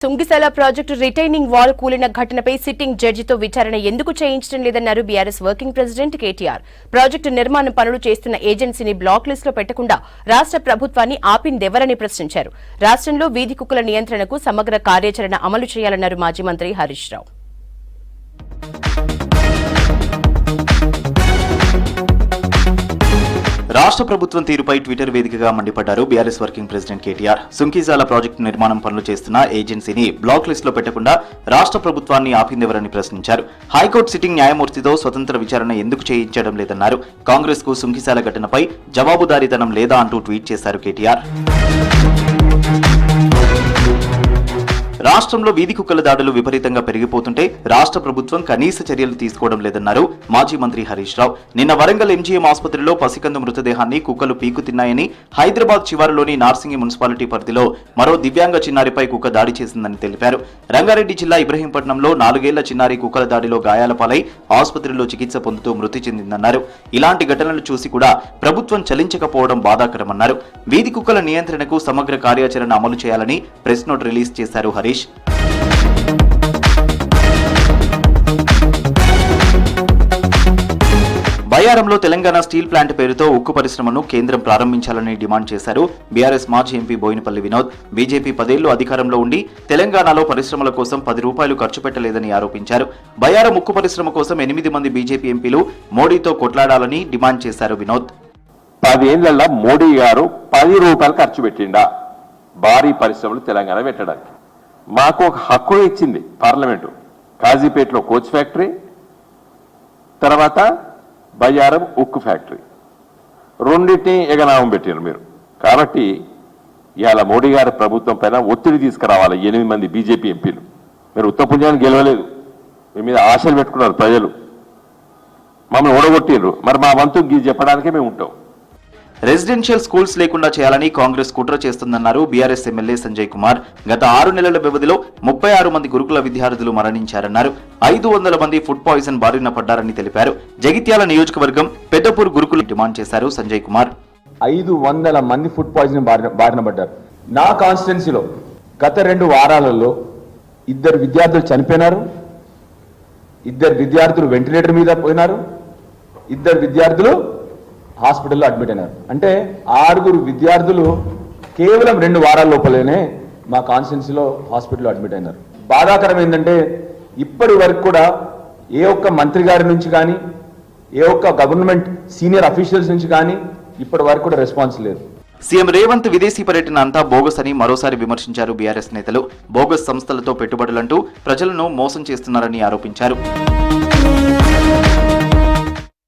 తుంగిశాల project retaining wall కూలిన ఘటనపై sitting జడ్జితో విచారణ ఎందుకు చేయించడం లేదన్నారు BRS working president KTR. Project నిర్మాణ పనులు చేస్తున్న ఏజెన్సీని బ్లాక్ లిస్టులో పెట్టకుండా రాష్ట్ర ప్రభుత్వాన్ని ఆపిందెవరని ప్రశ్నించారు. రాష్ట్రంలో వీధి కుక్కల నియంత్రణకు సమగ్ర కార్యాచరణ అమలు చేయాలన్నారు మాజీ మంత్రి హరీష్ రావు. రాష్ట్ర ప్రభుత్వం తీరుపై ట్విట్టర్ వేదికగా మండిపడ్డారు BRS working president KTR. Sunkishala project నిర్మాణం పనులు చేస్తున్న ఏజెన్సీని బ్లాక్ లిస్టులో పెట్టకుండా రాష్ట్ర ప్రభుత్వాన్ని ఆపిందెవరని ప్రశ్నించారు. హైకోర్టు సిట్టింగ్ న్యాయమూర్తితో స్వతంత్ర విచారణ ఎందుకు చేయించడం లేదన్నారు. కాంగ్రెస్ కు సుంకీజాల ఘటనపై జవాబుదారీతనం లేదా అంటూ ట్వీట్ చేశారు కేటీఆర్. రాష్ట్రంలో వీధి కుక్కల దాడులు విపరీతంగా పెరిగిపోతుంటే రాష్ట్ర ప్రభుత్వం కనీస చర్యలు తీసుకోవడం లేదన్నారు మాజీ మంత్రి హరీష్ రావు. నిన్న వరంగల్ ఎంజీఎం ఆసుపత్రిలో పసికందు మృతదేహాన్ని కుక్కలు పీకు తిన్నాయని, హైదరాబాద్ శివారులోని నార్సింగి మున్సిపాలిటీ పరిధిలో మరో దివ్యాంగ చిన్నారిపై కుక్క దాడి చేసిందని తెలిపారు. రంగారెడ్డి జిల్లా ఇబ్రహీంపట్నంలో 4 ఏళ్ల చిన్నారి కుక్కల దాడిలో గాయాల పాలై ఆసుపత్రిలో చికిత్స పొందుతూ మృతి చెందిందన్నారు. ఇలాంటి ఘటనలు చూసి కూడా ప్రభుత్వం చలించకపోవడం బాధాకరమన్నారు. వీధి కుక్కల నియంత్రణకు సమగ్ర కార్యాచరణ అమలు చేయాలని ప్రెస్ నోట్ రిలీజ్ చేశారు హరీష్. బయ్యారంలో తెలంగాణ స్టీల్ ప్లాంట్ పేరుతో ఉక్కు పరిశ్రమను కేంద్రం ప్రారంభించాలని డిమాండ్ చేశారు బీఆర్ఎస్ మాజీ ఎంపీ బోయినపల్లి వినోద్. బీజేపీ 10 ఏళ్లు అధికారంలో ఉండి తెలంగాణలో పరిశ్రమల కోసం 10 రూపాయలు ఖర్చు పెట్టలేదని ఆరోపించారు. బయ్యారం ఉక్కు పరిశ్రమ కోసం 8 మంది బీజేపీ ఎంపీలు మోడీతో కొట్లాడాలని డిమాండ్ చేశారు వినోద్. 10 ఏళ్లలో మోడీ గారు 10 రూపాయలు ఖర్చు పెట్టిండా భారీ పరిశ్రమలు తెలంగాణ పెట్టడానికి? మాకు ఒక హక్కు ఇచ్చింది పార్లమెంటు. కాజీపేటలో కోచ్ ఫ్యాక్టరీ, తర్వాత బయ్యారం ఉక్కు ఫ్యాక్టరీ, రెండింటినీ ఎగనామం పెట్టారు మీరు. కాబట్టి ఇవాళ మోడీ గారి ప్రభుత్వం పైన ఒత్తిడి తీసుకురావాలి. 8 మంది బీజేపీ ఎంపీలు. మీరు ఉత్తపుణ్యాన్ని గెలవలేదు, మీ మీద ఆశలు పెట్టుకున్నారు ప్రజలు, మమ్మల్ని ఓడగొట్టిండ్రు. మరి మా వంతు చెప్పడానికే మేము ఉంటాం. రెసిడెన్షియల్ స్కూల్స్ లేకుండా చేయాలని కాంగ్రెస్ కుట్ర చేస్తుందన్నారు బీఆర్ఎస్ ఎమ్మెల్యే సంజయ్ కుమార్. గత 6 నెలల వ్యవధిలో 36 మంది గురుకుల విద్యార్థులు మరణించారన్నారు. 500 మంది ఫుడ్ పాయిజన్ బారిన పడ్డారని తెలిపారు. జగిత్యాల నియోజకవర్గం పెద్దపూర్ గురుకులు డిమాండ్ చేశారు సంజయ్ కుమార్. 500 మంది ఫుడ్ పాయిజన్ బారిన పడ్డారు. నా కాన్స్టిట్యున్సీలో గత 2 వారాలలో 2 విద్యార్థులు చనిపోయినారు, 2 విద్యార్థులు వెంటిలేటర్ మీద పోయినారు, 2 విద్యార్థులు హాస్పిటల్లో అడ్మిట్ అయినారు. అంటే 6 విద్యార్థులు కేవలం 2 వారాల లోపలనే మా కాన్స్టిట్యున్సీలో హాస్పిటల్లో అడ్మిట్ అయినారు. బాధాకరం ఏంటంటే ఇప్పటి వరకు కూడా ఏ ఒక్క మంత్రి గారి నుంచి కానీ, ఏ ఒక్క గవర్నమెంట్ సీనియర్ అఫీషియల్స్ నుంచి కానీ ఇప్పటి వరకు కూడా రెస్పాన్స్ లేదు. సీఎం రేవంత్ విదేశీ పర్యటన అంతా బోగస్ అని మరోసారి విమర్శించారు బీఆర్ఎస్ నేతలు. బోగస్ సంస్థలతో పెట్టుబడులంటూ ప్రజలను మోసం చేస్తున్నారని ఆరోపించారు.